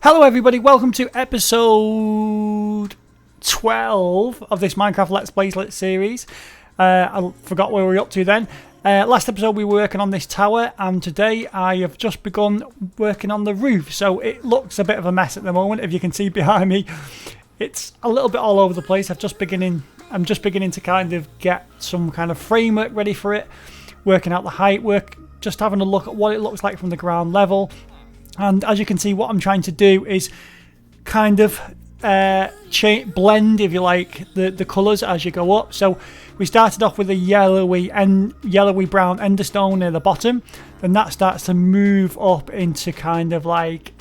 Hello everybody, welcome to episode 12 of this Minecraft Let's Play series. I forgot where we were up to then. Last episode we were working on this tower, and today I have just begun working on the roof. So it looks a bit of a mess at the moment, if you can see behind me. It's a little bit all over the place. I'm just beginning to kind of get some kind of framework ready for it, working out the height, just having a look at what it looks like from the ground level. And as you can see, what I'm trying to do is kind of blend, if you like, the colours as you go up. So we started off with a yellowy brown enderstone near the bottom. Then that starts to move up into kind of like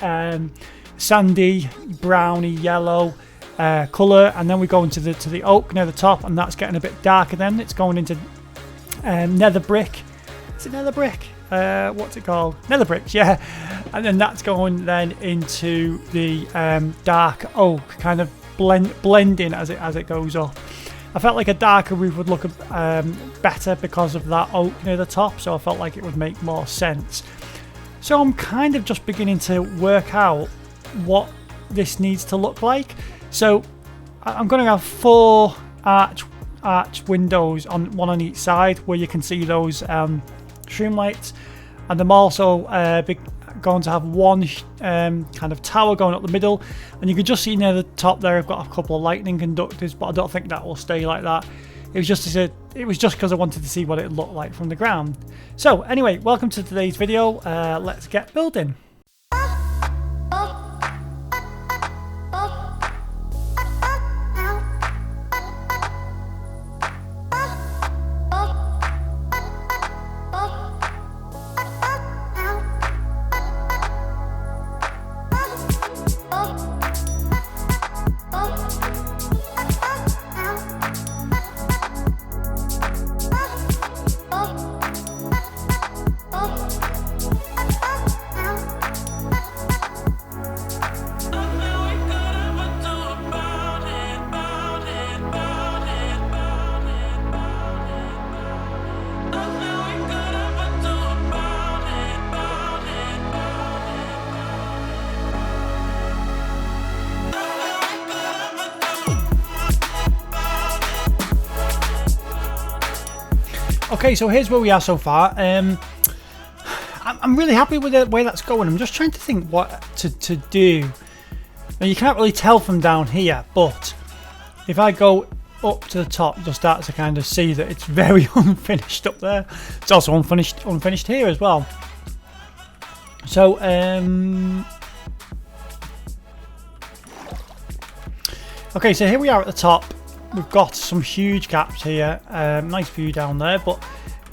sandy, browny yellow colour. And then we go into the oak near the top, and that's getting a bit darker then. It's going into nether brick. Is it nether brick? What's it called? Nether bricks, yeah. And then that's going then into the dark oak, kind of blending as it goes up. I felt like a darker roof would look better because of that oak near the top, so I felt like it would make more sense. So I'm kind of just beginning to work out what this needs to look like. So I'm going to have 4 arch windows, one on each side, where you can see those shroom lights, and I'm also going to have one kind of tower going up the middle, and you can just see near the top there I've got a couple of lightning conductors, but I don't think that will stay like that. It was just because I wanted to see what it looked like from the ground. So anyway, welcome to today's video. Let's get building. Okay, so here's where we are so far. I'm really happy with the way that's going. I'm just trying to think what to do. Now, you can't really tell from down here, but if I go up to the top, you'll start to kind of see that it's very unfinished up there. It's also unfinished here as well. So, okay, so here we are at the top. We've got some huge gaps here, nice view down there, but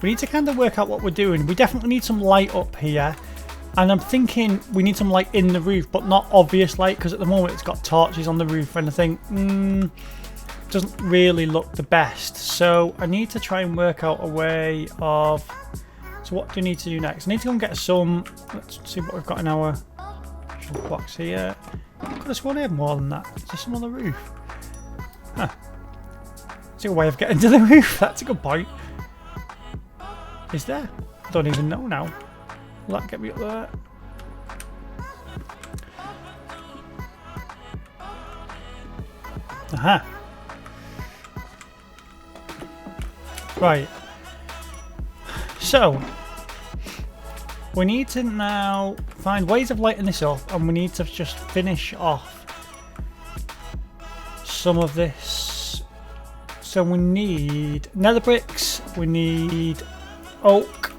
we need to kind of work out what we're doing. We definitely need some light up here, and I'm thinking we need some light in the roof, but not obvious light, because at the moment it's got torches on the roof, and I think doesn't really look the best. So I need to try and work out a way of, so what do we need to do next? I need to go and get some, let's see what we've got in our box here. I could have sworn I had more than that. Is there some on the roof? Huh. A way of getting to the roof. That's a good point. Is there? I don't even know now. Will that get me up there? Aha. Right. So we need to now find ways of lighting this up, and we need to just finish off some of this. So we need nether bricks, we need oak,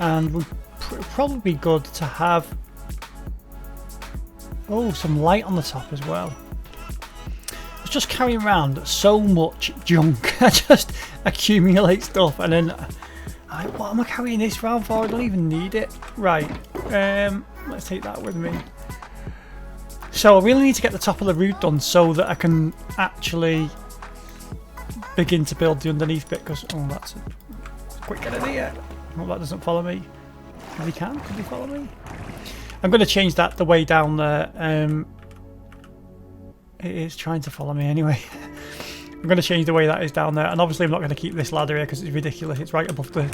and would probably be good to have some light on the top as well. I was just carrying around so much junk. I just accumulate stuff, and then what am I carrying this around for? I don't even need it. Right, let's take that with me. So I really need to get the top of the roof done so that I can actually begin to build the underneath bit, because that's a quick get in here. Well, that doesn't follow me. If he can, could he follow me? I'm going to change that the way down there. It is trying to follow me anyway. I'm going to change the way that is down there, and obviously I'm not going to keep this ladder here because it's ridiculous. It's right above the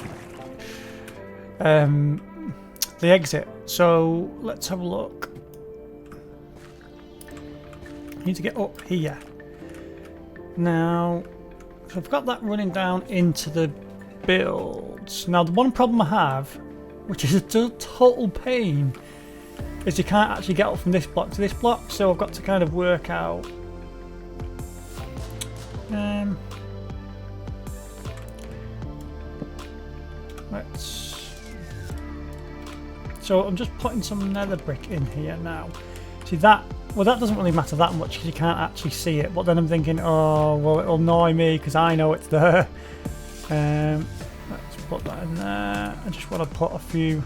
exit. So let's have a look. I need to get up here. Now, so I've got that running down into the builds. Now, the one problem I have, which is a total pain, is you can't actually get up from this block to this block, so I've got to kind of work out. So I'm just putting some nether brick in here now. See that? Well, that doesn't really matter that much because you can't actually see it. But then I'm thinking, oh, well, it'll annoy me because I know it's there. Let's put that in there. I just want to put a few.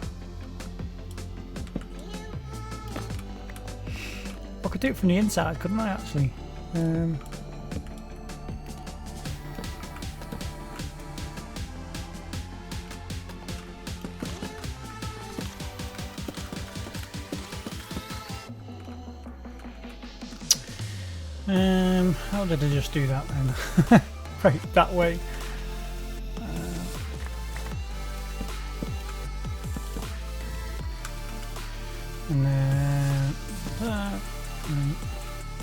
I could do it from the inside, couldn't I? Actually. How did I just do that then? Right, that way. And then that, and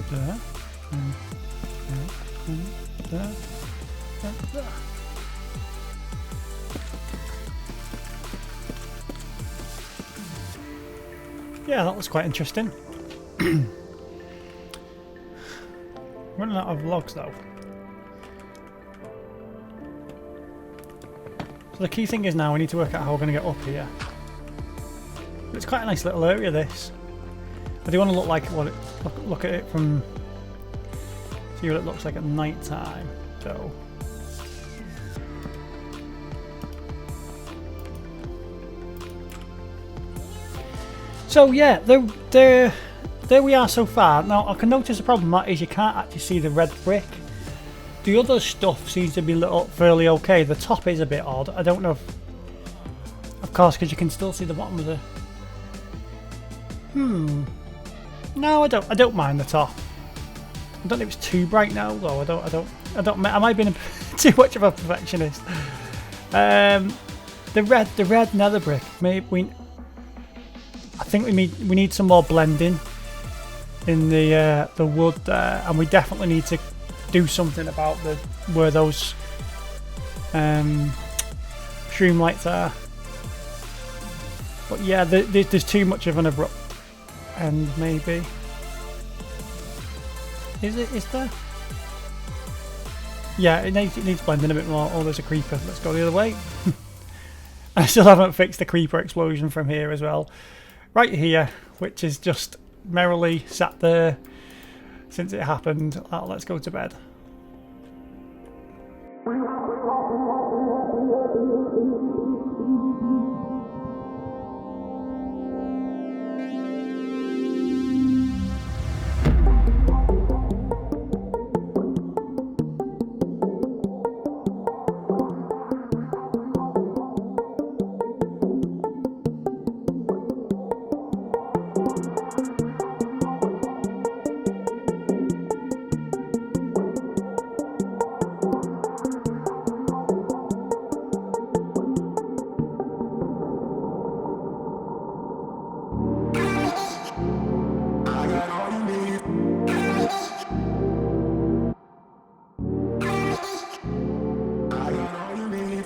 there, and there, and there. Yeah, that was quite interesting. Running out of logs though. So the key thing is now we need to work out how we're going to get up here. It's quite a nice little area, this. I do want to look like what it look at it from. See what it looks like at night time. So yeah, there we are so far. Now I can notice the problem that is you can't actually see the red brick. The other stuff seems to be lit up fairly okay. The top is a bit odd. I don't know if, of course, because you can still see the bottom of the. No, I don't mind the top. I don't think it's too bright now though. I don't. Am I being too much of a perfectionist? The red nether brick. Maybe I think we need some more blending in the wood there, and we definitely need to do something about where those shroom lights are. But yeah, there's too much of an abrupt end, maybe. Is there? Yeah, it needs blending a bit more. Oh, there's a creeper. Let's go the other way. I still haven't fixed the creeper explosion from here as well. Right here, which is just merrily sat there since it happened. Let's go to bed.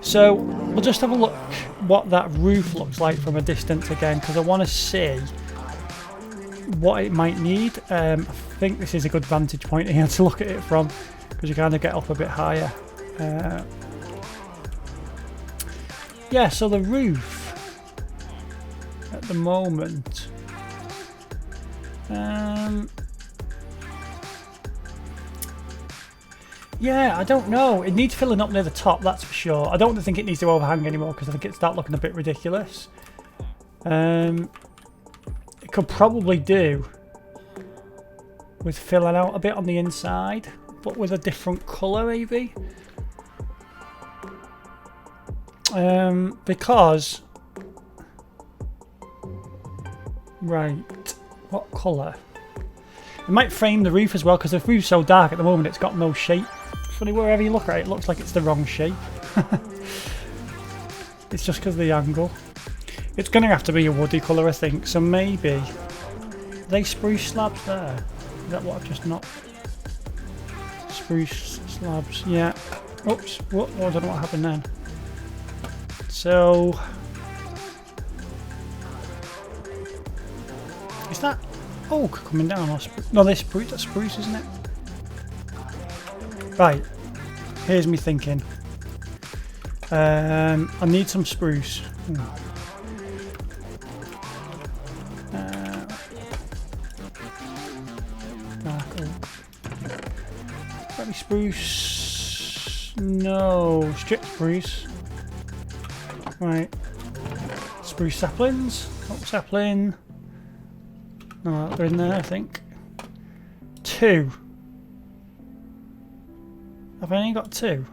So we'll just have a look what that roof looks like from a distance again, because I want to see what it might need. I think this is a good vantage point here to look at it from, because you kind of get up a bit higher. Yeah, so the roof at the moment. Yeah, I don't know. It needs filling up near the top, that's for sure. I don't think it needs to overhang anymore because I think it starts looking a bit ridiculous. It could probably do with filling out a bit on the inside, but with a different colour maybe. Because... Right, what colour? It might frame the roof as well, because the roof's so dark at the moment it's got no shape. Funny, wherever you look at it, it looks like it's the wrong shape. It's just because of the angle. It's going to have to be a woody colour, I think. So maybe... Are they spruce slabs there? Is that what I've just knocked? Spruce slabs, yeah. Oops, what? I don't know what happened then. So... is that oak coming down? Or no, that's spruce, isn't it? Right, here's me thinking. I need some spruce. Dark oak. Got any spruce? No, strip spruce. Right. Spruce saplings. Oak sapling. No, they're in there, I think. 2. Have I only got 2?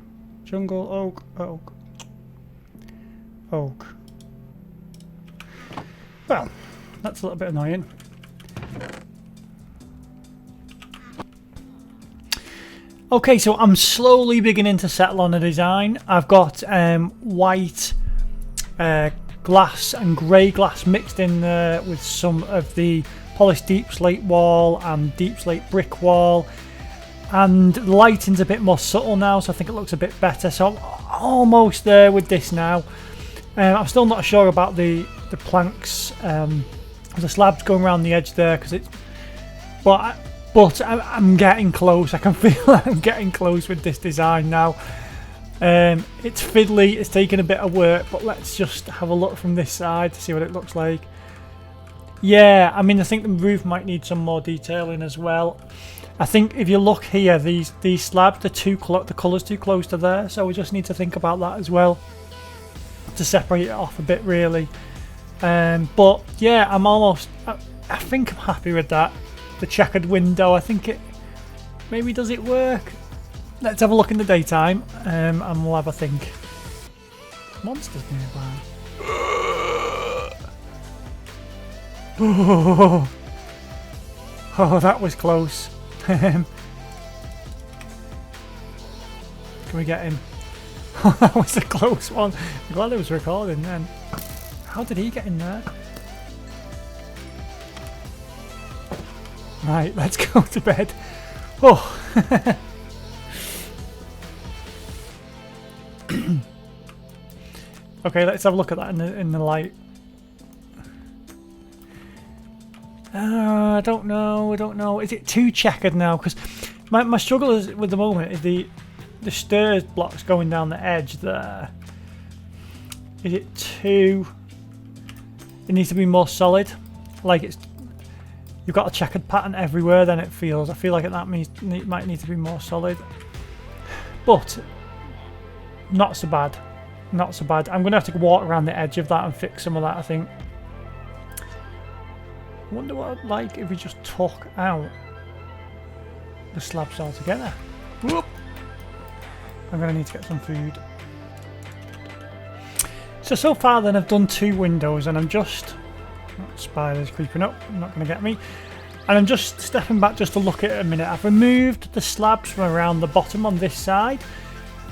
Jungle, oak, oak. Oak. Well, that's a little bit annoying. Okay, so I'm slowly beginning to settle on a design. I've got white glass and grey glass mixed in there with some of the polished deep slate wall and deep slate brick wall. And the lighting's a bit more subtle now, so I think it looks a bit better. So I'm almost there with this now. I'm still not sure about the planks, the slabs going around the edge there, because it's. But I'm getting close. I can feel like I'm getting close with this design now. It's fiddly. It's taking a bit of work, but let's just have a look from this side to see what it looks like. Yeah, I mean, I think the roof might need some more detailing as well. I think if you look here, these slabs, the colour's too close to there, so we just need to think about that as well to separate it off a bit, really. But yeah, I'm almost. I think I'm happy with that. The checkered window, I think it maybe does it work. Let's have a look in the daytime, and we'll have a think. Monsters nearby. Oh, that was close. Can we get him? That was a close one. I'm glad it was recording then. How did he get in there? Right, let's go to bed. Oh. Okay, let's have a look at that in the light. I don't know. Is it too checkered now? Because my struggle is with the moment is the stairs blocks going down the edge there. Is it too? It needs to be more solid. Like it's. You've got a checkered pattern everywhere. Then it feels. I feel like that means it might need to be more solid. But not so bad. Not so bad. I'm going to have to walk around the edge of that and fix some of that, I think. I wonder what I'd like if we just took out the slabs altogether. Whoop. I'm going to need to get some food. So far then I've done 2 windows and I'm just... Oh, spiders creeping up, not going to get me. And I'm just stepping back just to look at it a minute. I've removed the slabs from around the bottom on this side.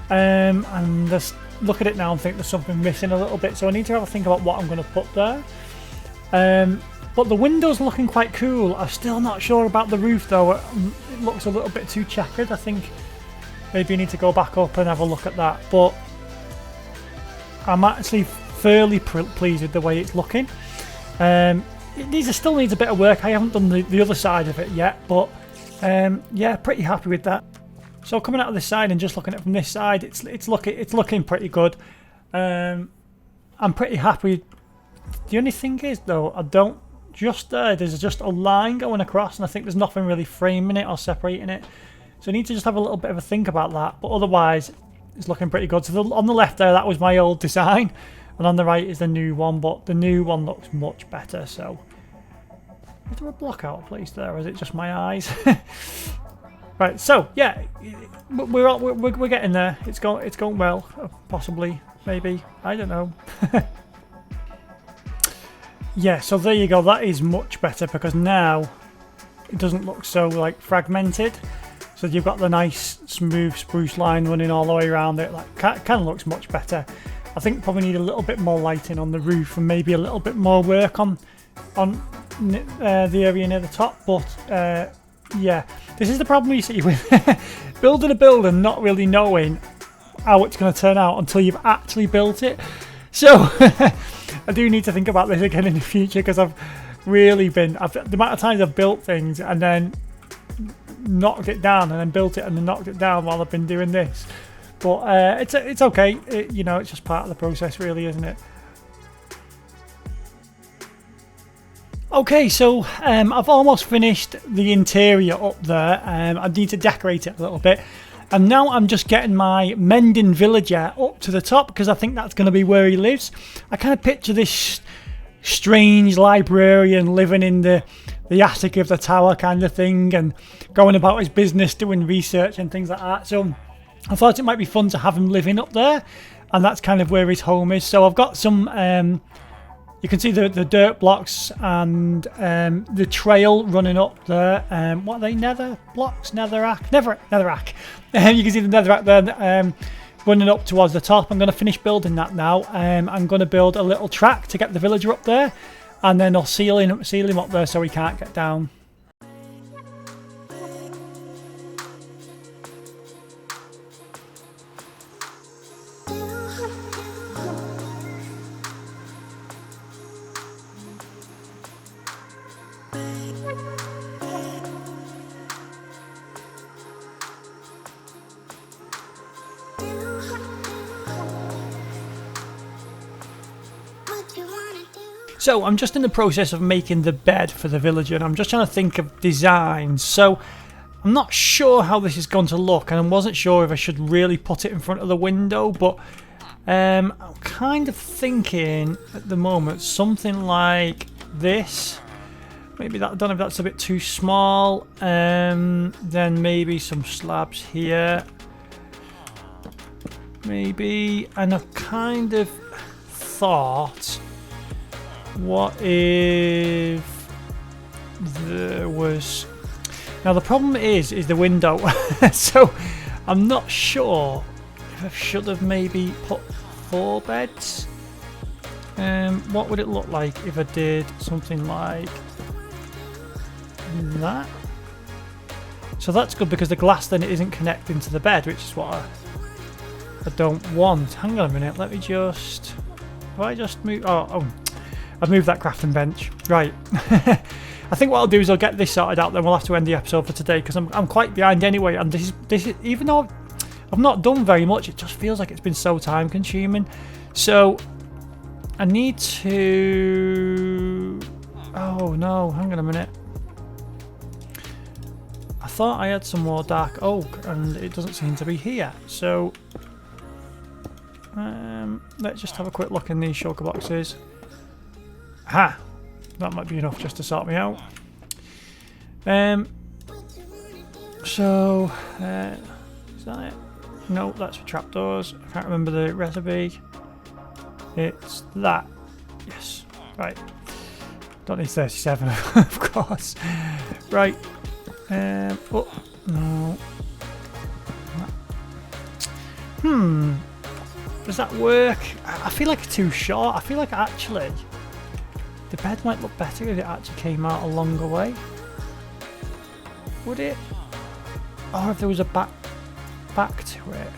And just look at it now and think there's something missing a little bit. So I need to have a think about what I'm going to put there. But the window's looking quite cool. I'm still not sure about the roof though. It looks a little bit too checkered. I think maybe you need to go back up and have a look at that. But I'm actually fairly pleased with the way it's looking. It still needs a bit of work. I haven't done the other side of it yet, but yeah, pretty happy with that. So coming out of this side and just looking at it from this side, it's looking pretty good. I'm pretty happy. The only thing is though, there's just a line going across, and I think there's nothing really framing it or separating it. So I need to just have a little bit of a think about that. But otherwise, it's looking pretty good. So on the left there, that was my old design, and on the right is the new one. But the new one looks much better. So is there a block out place there, or is it just my eyes? Right. So yeah, we're getting there. It's going well. Possibly, maybe. I don't know. Yeah, so there you go. That is much better because now it doesn't look so like fragmented. So you've got the nice smooth spruce line running all the way around it. Like kind of looks much better. I think probably need a little bit more lighting on the roof and maybe a little bit more work on the area near the top. But Yeah, this is the problem you see with building a building, not really knowing how it's going to turn out until you've actually built it. So I do need to think about this again in the future, because I've really been, the amount of times I've built things and then knocked it down and then built it and then knocked it down while I've been doing this. But it's okay. You know, it's just part of the process, really, isn't it? Okay, so I've almost finished the interior up there. I need to decorate it a little bit. And now I'm just getting my mending villager up to the top, because I think that's going to be where he lives. I kind of picture this strange librarian living in the attic of the tower kind of thing, and going about his business, doing research and things like that. So I thought it might be fun to have him living up there, and that's kind of where his home is. So I've got some... you can see the dirt blocks and the trail running up there. What are they? Nether blocks? Netherrack? Netherrack. You can see the netherrack there running up towards the top. I'm going to finish building that now. I'm going to build a little track to get the villager up there, and then I'll seal him up there so he can't get down. So I'm just in the process of making the bed for the villager, and I'm just trying to think of designs. So I'm not sure how this is going to look, and I wasn't sure if I should really put it in front of the window, but I'm kind of thinking at the moment something like this. Maybe that, I don't know if that's a bit too small. Then maybe some slabs here. Maybe, and I've kind of thought, what if there was... Now the problem is the window. So I'm not sure if I should have maybe put 4 beds. What would it look like if I did something like that? So that's good, because the glass then isn't connecting to the bed, which is what I don't want. Hang on a minute, let me just... If I just move... Oh, I've moved that crafting bench. Right. I think what I'll do is I'll get this sorted out, then we'll have to end the episode for today, because I'm quite behind anyway, and this is even though I've not done very much, it just feels like it's been so time consuming. So I need to... Oh no, hang on a minute. I thought I had some more dark oak, and it doesn't seem to be here. So let's just have a quick look in these shulker boxes. Ha! That might be enough just to sort me out. So is that it? No, that's for trapdoors. I can't remember the recipe. It's that. Yes. Right. Don't need 37, of course. Right. Oh no. Does that work? I feel like it's too short. I feel like actually the bed might look better if it actually came out a longer way. Would it? Or if there was a back to it.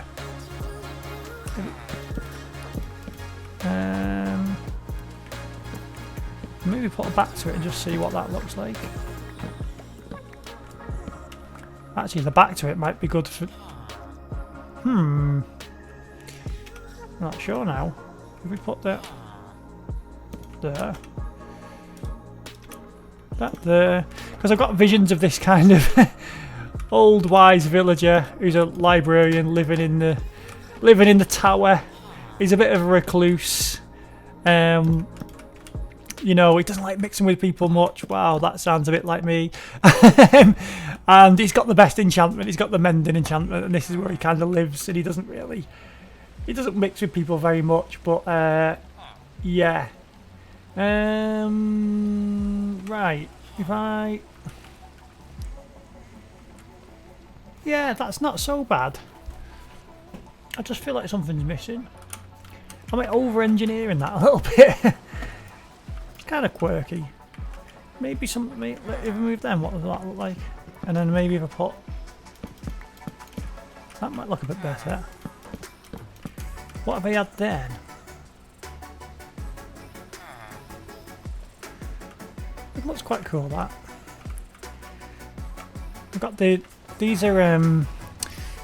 Maybe put a back to it and just see what that looks like. Actually, the back to it might be good for... I'm not sure now. If we put that there, that there, because I've got visions of this kind of old wise villager who's a librarian living in the tower. He's a bit of a recluse. You know, he doesn't like mixing with people much. Wow, that sounds a bit like me. And he's got the best enchantment. He's got the mending enchantment, and this is where he kind of lives. And he doesn't mix with people very much. But yeah. Right. Yeah, that's not so bad. I just feel like something's missing. Am I over-engineering that a little bit? It's kind of quirky. Maybe if we move them, what does that look like? And then maybe if I put... That might look a bit better. What have I had then? It looks quite cool, that. I've got these are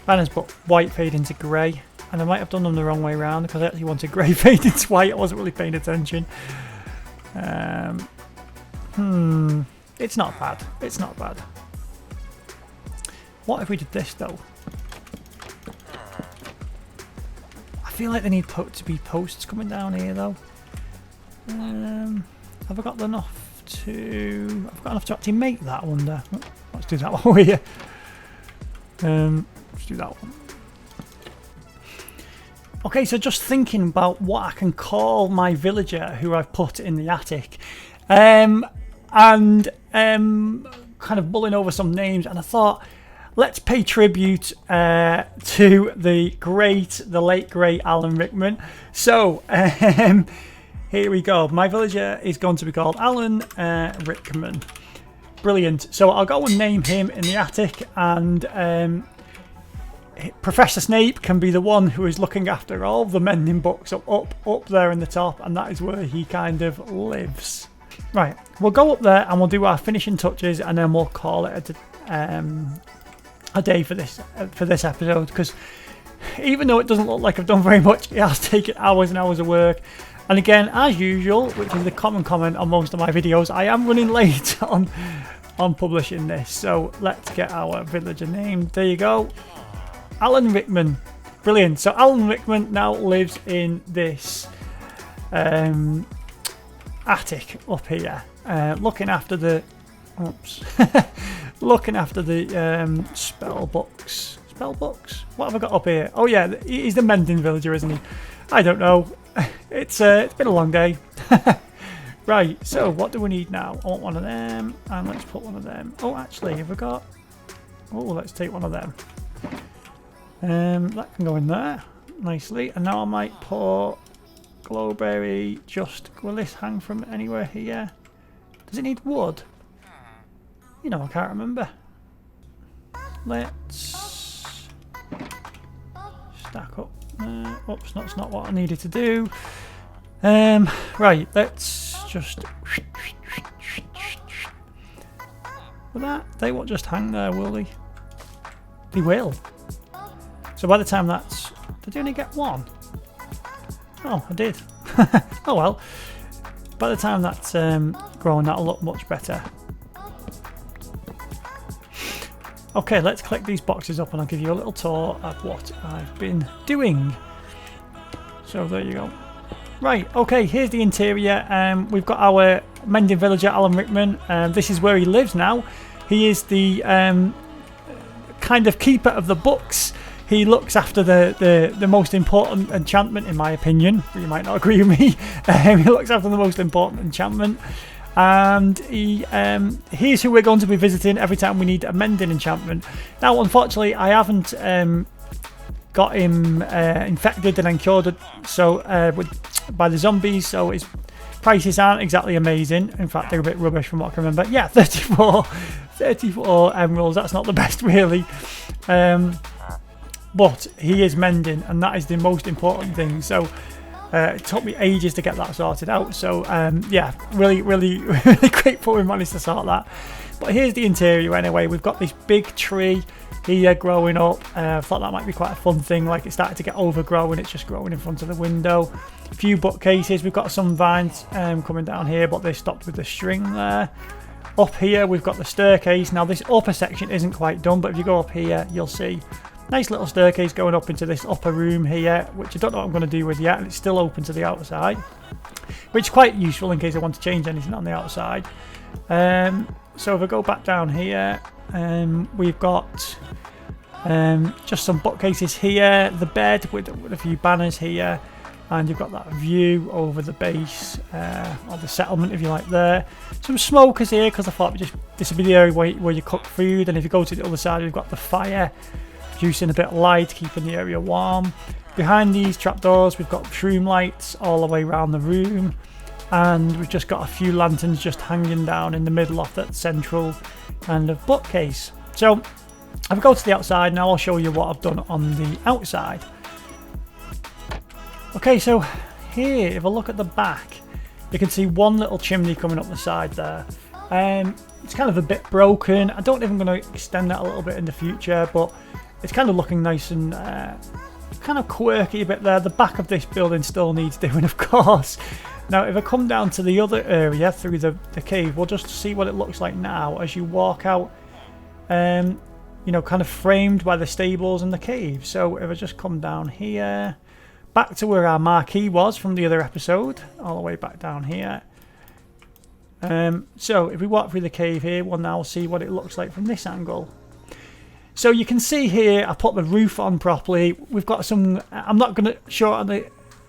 banners, but white fade into grey. And I might have done them the wrong way around because I actually wanted grey fade into white. I wasn't really paying attention. It's not bad. It's not bad. What if we did this though? I feel like they need to be posts coming down here though. Have I got enough to? I've got enough to actually make that. I wonder. Let's do that one here. Let's do that one. Okay, so just thinking about what I can call my villager who I've put in the attic, and kind of mulling over some names, and I thought, let's pay tribute to the late great Alan Rickman. So here we go. My villager is going to be called Alan Rickman. Brilliant. So I'll go and name him in the attic, and Professor Snape can be the one who is looking after all the mending books up there in the top, and that is where he kind of lives. Right, we'll go up there and we'll do our finishing touches, and then we'll call it a day for this episode, because even though it doesn't look like I've done very much, it has taken hours and hours of work. And again, as usual, which is the common comment on most of my videos, I am running late on publishing this. So let's get our villager name. There you go. Alan Rickman. Brilliant. So Alan Rickman now lives in this attic up here, looking after the looking after the spell books. Spell books? What have I got up here? Oh yeah, he's the mending villager, isn't he? I don't know. It's been a long day. Right, so what do we need now? I want one of them, and let's put one of them. Oh, actually, have we got... Oh, let's take one of them. That can go in there nicely. And now I might put Glowberry just... Will this hang from anywhere here? Does it need wood? You know, I can't remember. Let's stack up. Oops, that's not what I needed to do. Right, let's just... With that, they won't just hang there, will they? They will. So by the time that's... Did I only get one? Oh, I did. Oh well. By the time that's grown, that'll look much better. Okay, let's collect these boxes up and I'll give you a little tour of what I've been doing. So there you go. Right, okay, here's the interior. We've got our mending villager, Alan Rickman. This is where he lives now. He is the kind of keeper of the books. He looks after the most important enchantment, in my opinion. You might not agree with me. He looks after the most important enchantment. And here's who we're going to be visiting every time we need a mending enchantment. Now, unfortunately, I haven't got him infected and then cured by the zombies, so his prices aren't exactly amazing. In fact, they're a bit rubbish from what I can remember. Yeah, 34 emeralds. That's not the best, really. But he is mending, and that is the most important thing. So it took me ages to get that sorted out. So yeah, really grateful we managed to sort that. But here's the interior anyway. We've got this big tree here growing up. I thought that might be quite a fun thing. Like, it started to get overgrown. It's just growing in front of the window. A few bookcases. We've got some vines coming down here, but they stopped with the string there. Up here we've got the staircase. Now this upper section isn't quite done, but if you go up here you'll see nice little staircase going up into this upper room here, which I don't know what I'm going to do with yet, and it's still open to the outside, which is quite useful in case I want to change anything on the outside. So if I go back down here, we've got just some bookcases here, the bed with a few banners here, and you've got that view over the base, or the settlement if you like there. Some smokers here because I thought this would be the area where you cook food, and if you go to the other side we've got the fire, producing a bit of light, keeping the area warm. Behind these trapdoors we've got shroom lights all the way around the room, and we've just got a few lanterns just hanging down in the middle of that central kind of bookcase. So if I go to the outside now, I'll show you what I've done on the outside. Okay, so here, if I look at the back, you can see one little chimney coming up the side there. It's kind of a bit broken. I don't think I'm going to extend that a little bit in the future, but it's kind of looking nice and kind of quirky a bit there. The back of this building still needs doing, of course. Now, if I come down to the other area through the cave, we'll just see what it looks like now as you walk out, you know, kind of framed by the stables and the cave. So if I just come down here, back to where our marquee was from the other episode, all the way back down here. So if we walk through the cave here, we'll now see what it looks like from this angle. So you can see here, I put the roof on properly. We've got some, I'm not going to show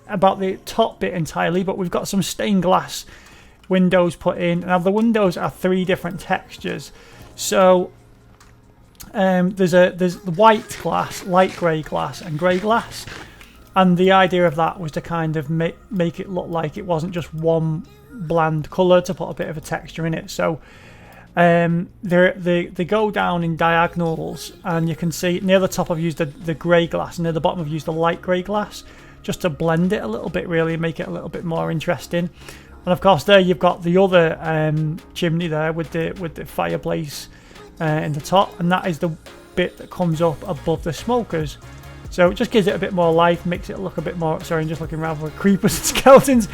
about the top bit entirely, but we've got some stained glass windows put in. Now the windows are 3 different textures. So there's the white glass, light grey glass and grey glass. And the idea of that was to kind of make it look like it wasn't just one bland colour, to put a bit of a texture in it. So they go down in diagonals, and you can see near the top I've used the grey glass, and near the bottom I've used the light grey glass, just to blend it a little bit, really, and make it a little bit more interesting. And of course there you've got the other chimney there with the fireplace in the top, and that is the bit that comes up above the smokers. So it just gives it a bit more life, makes it look a bit more, sorry, I'm just looking around for creepers and skeletons,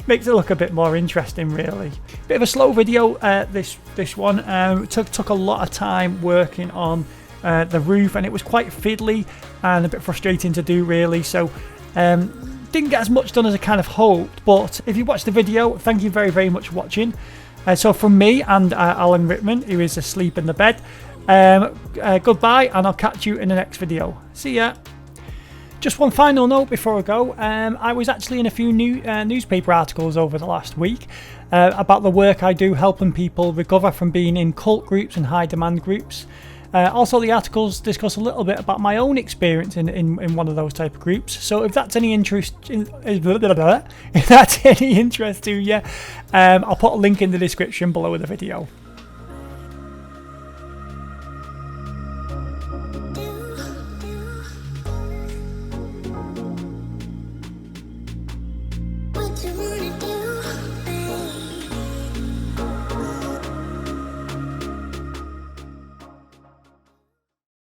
makes it look a bit more interesting, really. Bit of a slow video, this one. It took a lot of time working on the roof, and it was quite fiddly and a bit frustrating to do, really. So didn't get as much done as I kind of hoped, but if you watched the video, thank you very, very much for watching. So from me and Alan Rickman, who is asleep in the bed, goodbye, and I'll catch you in the next video. See ya. Just one final note before I go. I was actually in a few new newspaper articles over the last week about the work I do helping people recover from being in cult groups and high demand groups. Also, the articles discuss a little bit about my own experience in one of those type of groups. So if that's any interest, if that's any interest to you, I'll put a link in the description below the video.